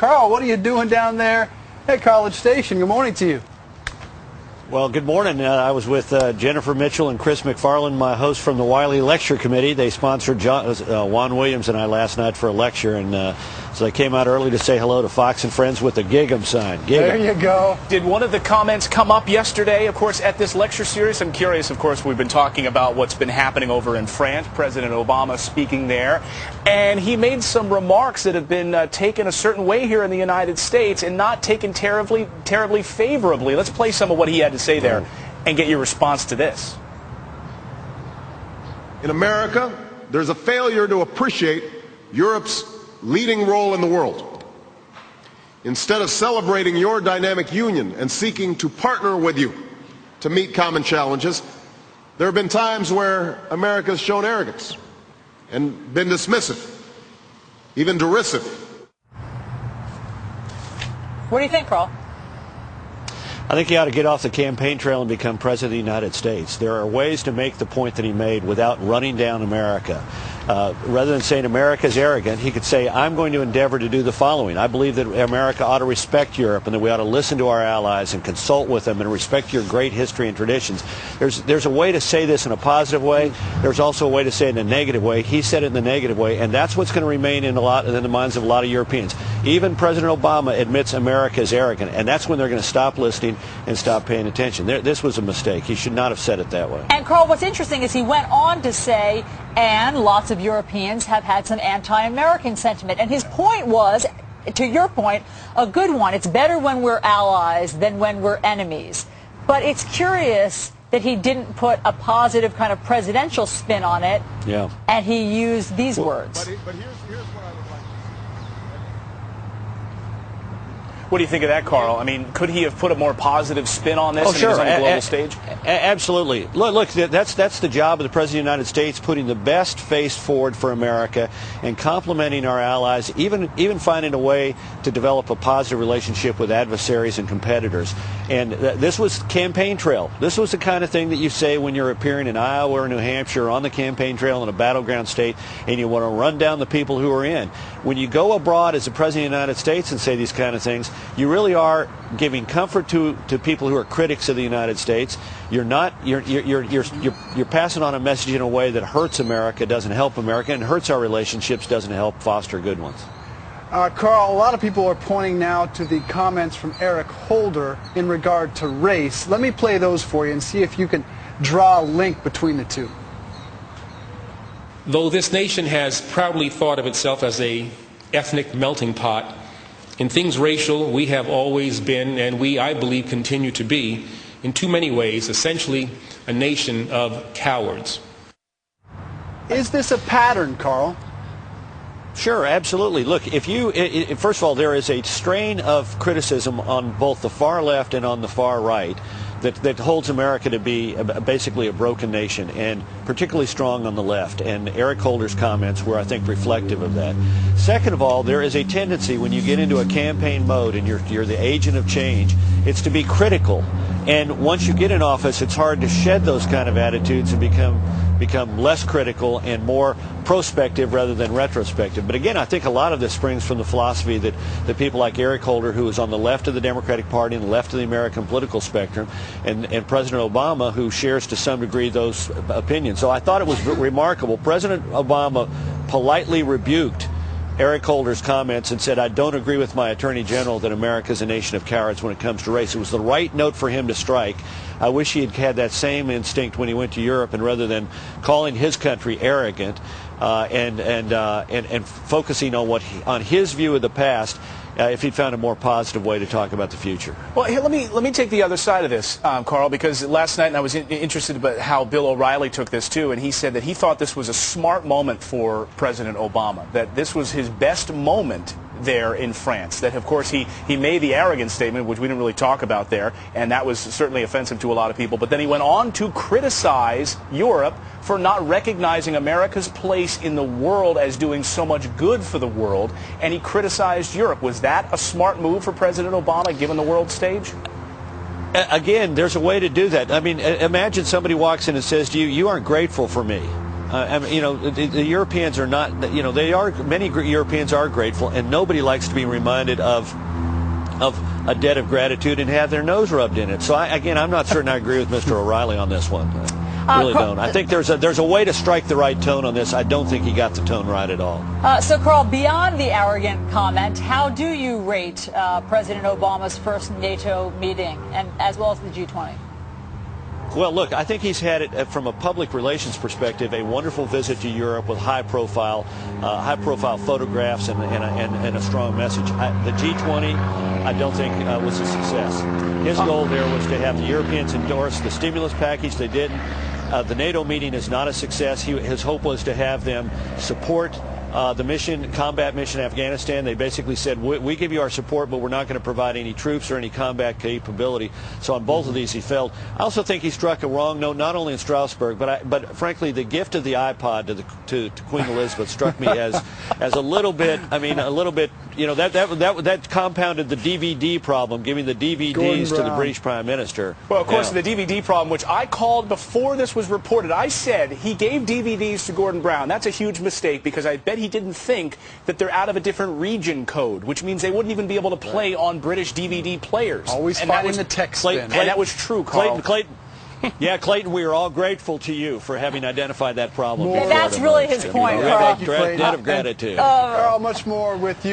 Karl, what are you doing down there at College Station? Good morning to you. Well, good morning. I was with Jennifer Mitchell and Chris McFarland, my host from the Wiley Lecture Committee. They sponsored Juan Williams and I last night for a lecture, and so they came out early to say hello to Fox and Friends with the Gig 'em sign. Gig 'em. There you go. Did one of the comments come up yesterday, of course, at this lecture series? I'm curious, of course, we've been talking about what's been happening over in France, President Obama speaking there, and he made some remarks that have been taken a certain way here in the United States and not taken terribly favorably. Let's play some of what he had to say there and get your response to this. In America, there's a failure to appreciate Europe's leading role in the world. Instead of celebrating your dynamic union and seeking to partner with you to meet common challenges, there have been times where America has shown arrogance and been dismissive, even derisive. What do you think, Karl? I think he ought to get off the campaign trail and become President of the United States. There are ways to make the point that he made without running down America. Rather than saying America is arrogant, he could say, I'm going to endeavor to do the following. I believe that America ought to respect Europe and that we ought to listen to our allies and consult with them and respect your great history and traditions. There's a way to say this in a positive way. There's also a way to say it in a negative way. He said it in the negative way, and that's what's going to remain in the minds of a lot of Europeans. Even President Obama admits America is arrogant, and that's when they're going to stop listening and stop paying attention. This was a mistake. He should not have said it that way. And Karl, what's interesting is he went on to say, and lots of Europeans have had some anti-American sentiment. And his point was, to your point, a good one. It's better when we're allies than when we're enemies. But it's curious that he didn't put a positive kind of presidential spin on it. Yeah. And he used these words. But here's what I would like to say. What do you think of that, Karl? I mean, could he have put a more positive spin on this when he was on the global stage? Absolutely. Look, that's the job of the President of the United States, putting the best face forward for America and complimenting our allies, even finding a way to develop a positive relationship with adversaries and competitors. And this was campaign trail. This was the kind of thing that you say when you're appearing in Iowa or New Hampshire or on the campaign trail in a battleground state and you want to run down the people who are in. When you go abroad as the President of the United States and say these kind of things, you really are giving comfort to people who are critics of the United States. You're passing on a message in a way that hurts America, doesn't help America, and hurts our relationships, doesn't help foster good ones. Karl, a lot of people are pointing now to the comments from Eric Holder in regard to race. Let me play those for you and see if you can draw a link between the two. Though this nation has proudly thought of itself as a ethnic melting pot, in things racial, we have always been, and we, I believe, continue to be, in too many ways, essentially a nation of cowards. Is this a pattern, Karl? Sure, absolutely. Look, first of all, there is a strain of criticism on both the far left and on the far right that holds America to be basically a broken nation, and particularly strong on the left. And Eric Holder's comments were, I think, reflective of that. Second of all, there is a tendency when you get into a campaign mode and you're the agent of change, it's to be critical. And once you get in office, it's hard to shed those kind of attitudes and become less critical and more prospective rather than retrospective. But again, I think a lot of this springs from the philosophy that people like Eric Holder, who is on the left of the Democratic Party and the left of the American political spectrum, and President Obama, who shares to some degree those opinions. So I thought it was remarkable. President Obama politely rebuked Eric Holder's comments and said, I don't agree with my Attorney General that America is a nation of cowards when it comes to race. It was the right note for him to strike. I wish he had had that same instinct when he went to Europe, and rather than calling his country arrogant and focusing on his view of the past, if he'd found a more positive way to talk about the future. Well, here, let me take the other side of this, Karl, because last night I was interested about how Bill O'Reilly took this too, and he said that he thought this was a smart moment for President Obama, that this was his best moment there in France. That, of course, he made the arrogant statement, which we didn't really talk about there, and that was certainly offensive to a lot of people. But then he went on to criticize Europe for not recognizing America's place in the world as doing so much good for the world, and he criticized Europe. Was that a smart move for President Obama, given the world stage? Again, there's a way to do that. I mean, imagine somebody walks in and says to you, you aren't grateful for me. I mean, you know, the Europeans are not, you know, many Europeans are grateful, and nobody likes to be reminded of a debt of gratitude and have their nose rubbed in it. So again, I'm not certain I agree with Mr. O'Reilly on this one. I really don't. I think there's a way to strike the right tone on this. I don't think he got the tone right at all. So, Karl, beyond the arrogant comment, how do you rate President Obama's first NATO meeting, and as well as the G20? Well, look, I think he's had it from a public relations perspective, a wonderful visit to Europe with high-profile photographs and a strong message. The G20, I don't think was a success. His goal there was to have the Europeans endorse the stimulus package. They didn't. The NATO meeting is not a success. His hope was to have them support the combat mission in Afghanistan. They basically said, we give you our support, but we're not going to provide any troops or any combat capability. So on both of these, he failed. I also think he struck a wrong note, not only in Strasbourg, but frankly, the gift of the iPod to Queen Elizabeth struck me as a little bit. I mean, a little bit. You know, that compounded the DVD problem, giving the DVDs to the British Prime Minister. Well, of course, the DVD problem, which I called before this was reported. I said he gave DVDs to Gordon Brown. That's a huge mistake, because I bet he didn't think that they're out of a different region code, which means they wouldn't even be able to play on British DVD players. Always finding the tech spin. And that was true, Karl. Clayton, yeah, Clayton, we are all grateful to you for having identified that problem. That's really his point, Karl. Debt of gratitude. Karl, much more with you.